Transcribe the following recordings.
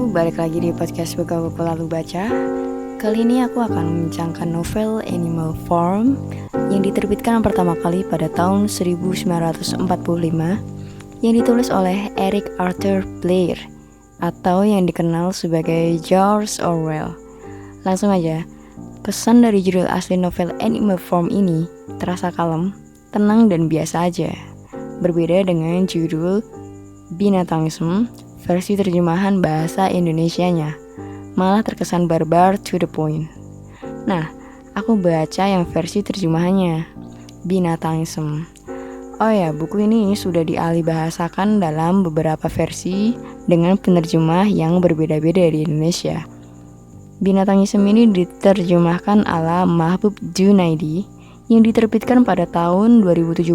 balik lagi di podcast Buka Buku Lalu Baca. Kali ini aku akan membincangkan novel Animal Farm yang diterbitkan pertama kali pada tahun 1945 yang ditulis oleh Eric Arthur Blair atau yang dikenal sebagai George Orwell. Langsung aja, pesan dari judul asli novel Animal Farm ini terasa kalem, tenang dan biasa aja. Berbeda dengan judul Binatangisme versi terjemahan bahasa Indonesianya, malah terkesan barbar to the point. Nah, aku baca yang versi terjemahannya, Binatangisme. Oh ya, buku ini sudah dialih bahasakan dalam beberapa versi dengan penerjemah yang berbeda-beda di Indonesia. Binatangisme ini diterjemahkan ala Mahbub Junaidi yang diterbitkan pada tahun 2017,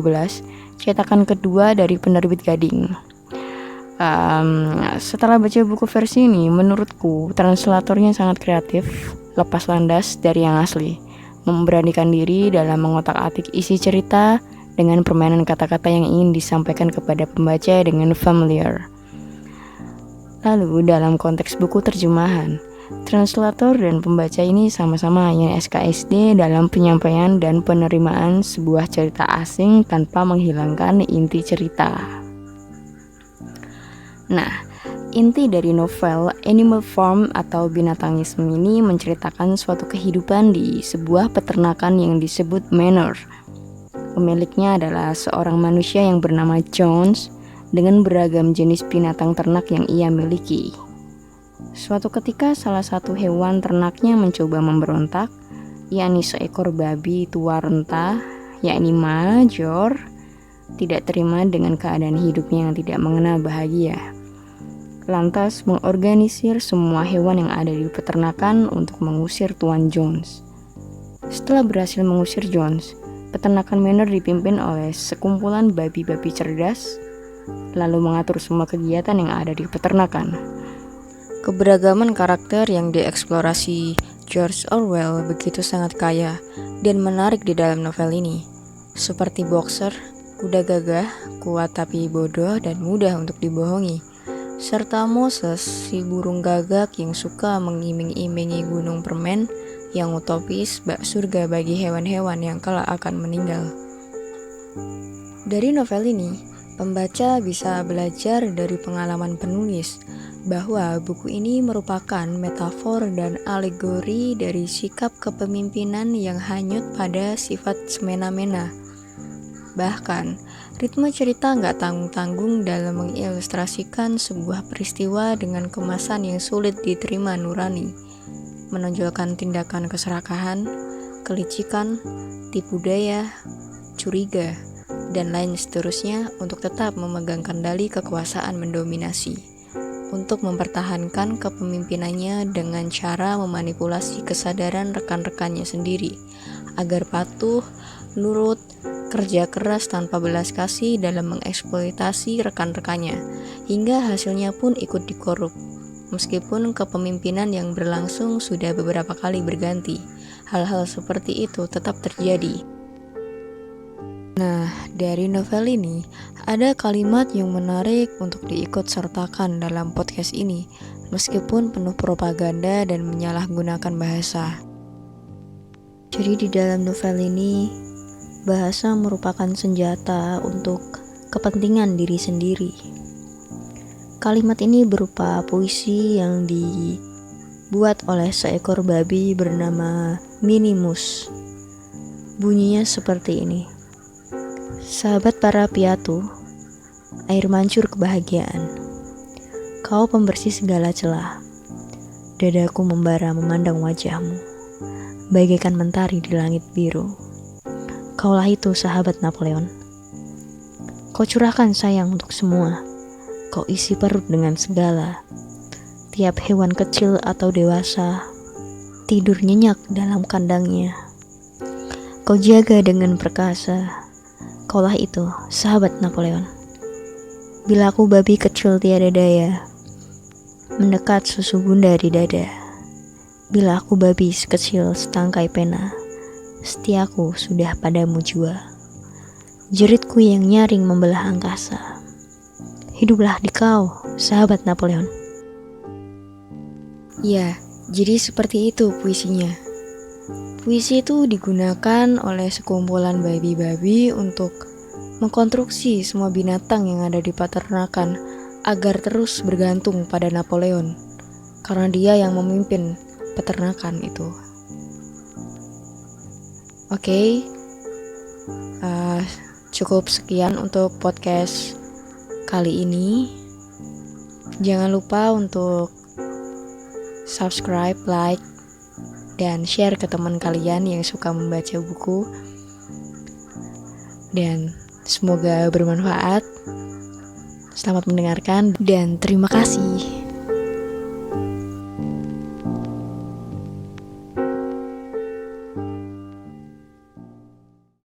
cetakan kedua dari penerbit Gading. Setelah baca buku versi ini, menurutku translatornya sangat kreatif, lepas landas dari yang asli, memberanikan diri dalam mengotak-atik isi cerita dengan permainan kata-kata yang ingin disampaikan kepada pembaca dengan familiar. Lalu dalam konteks buku terjemahan, translator dan pembaca ini sama-sama hanya SKSD dalam penyampaian dan penerimaan sebuah cerita asing tanpa menghilangkan inti cerita. Nah, inti dari novel Animal Farm atau Binatangisme ini menceritakan suatu kehidupan di sebuah peternakan yang disebut manor. Pemiliknya adalah seorang manusia yang bernama Jones dengan beragam jenis binatang ternak yang ia miliki. Suatu ketika salah satu hewan ternaknya mencoba memberontak, yakni seekor babi tua renta, yakni Major, tidak terima dengan keadaan hidupnya yang tidak mengenal bahagia. Lantas mengorganisir semua hewan yang ada di peternakan untuk mengusir Tuan Jones. Setelah berhasil mengusir Jones, peternakan manor dipimpin oleh sekumpulan babi-babi cerdas, lalu mengatur semua kegiatan yang ada di peternakan. Keberagaman karakter yang dieksplorasi George Orwell begitu sangat kaya dan menarik di dalam novel ini, seperti boxer, kuda gagah, kuat tapi bodoh dan mudah untuk dibohongi, serta Moses, si burung gagak yang suka mengiming-imingi gunung permen yang utopis bak surga bagi hewan-hewan yang kelak akan meninggal. Dari novel ini, pembaca bisa belajar dari pengalaman penulis bahwa buku ini merupakan metafor dan alegori dari sikap kepemimpinan yang hanyut pada sifat semena-mena. Bahkan, ritme cerita nggak tanggung-tanggung dalam mengilustrasikan sebuah peristiwa dengan kemasan yang sulit diterima nurani, menonjolkan tindakan keserakahan, kelicikan, tipu daya, curiga, dan lain seterusnya untuk tetap memegang kendali kekuasaan mendominasi, untuk mempertahankan kepemimpinannya dengan cara memanipulasi kesadaran rekan-rekannya sendiri, agar patuh, nurut, kerja keras tanpa belas kasih dalam mengeksploitasi rekan-rekannya, hingga hasilnya pun ikut dikorup. Meskipun kepemimpinan yang berlangsung sudah beberapa kali berganti, hal-hal seperti itu tetap terjadi. Nah, dari novel ini, ada kalimat yang menarik untuk diikut sertakan dalam podcast ini, meskipun penuh propaganda dan menyalahgunakan bahasa. Jadi di dalam novel ini, bahasa merupakan senjata untuk kepentingan diri sendiri. Kalimat ini berupa puisi yang dibuat oleh seekor babi bernama Minimus. Bunyinya seperti ini. Sahabat para piatu, air mancur kebahagiaan. Kau pembersih segala celah. Dadaku membara memandang wajahmu, bagaikan mentari di langit biru. Kaulah itu sahabat Napoleon. Kau curahkan sayang untuk semua. Kau isi perut dengan segala. Tiap hewan kecil atau dewasa tidur nyenyak dalam kandangnya. Kau jaga dengan perkasa. Kaulah itu sahabat Napoleon. Bila aku babi kecil tiada daya, mendekat susu bunda di dada. Bila aku babi sekecil setangkai pena, setiaku sudah padamu jua. Jeritku yang nyaring membelah angkasa. Hiduplah di kau, sahabat Napoleon. Ya, jadi seperti itu puisinya. Puisi itu digunakan oleh sekumpulan babi-babi untuk mengkonstruksi semua binatang yang ada di peternakan agar terus bergantung pada Napoleon, karena dia yang memimpin peternakan itu. Oke, cukup sekian untuk podcast kali ini. Jangan lupa untuk subscribe, like, dan share ke teman kalian yang suka membaca buku. Dan semoga bermanfaat. Selamat mendengarkan dan terima kasih.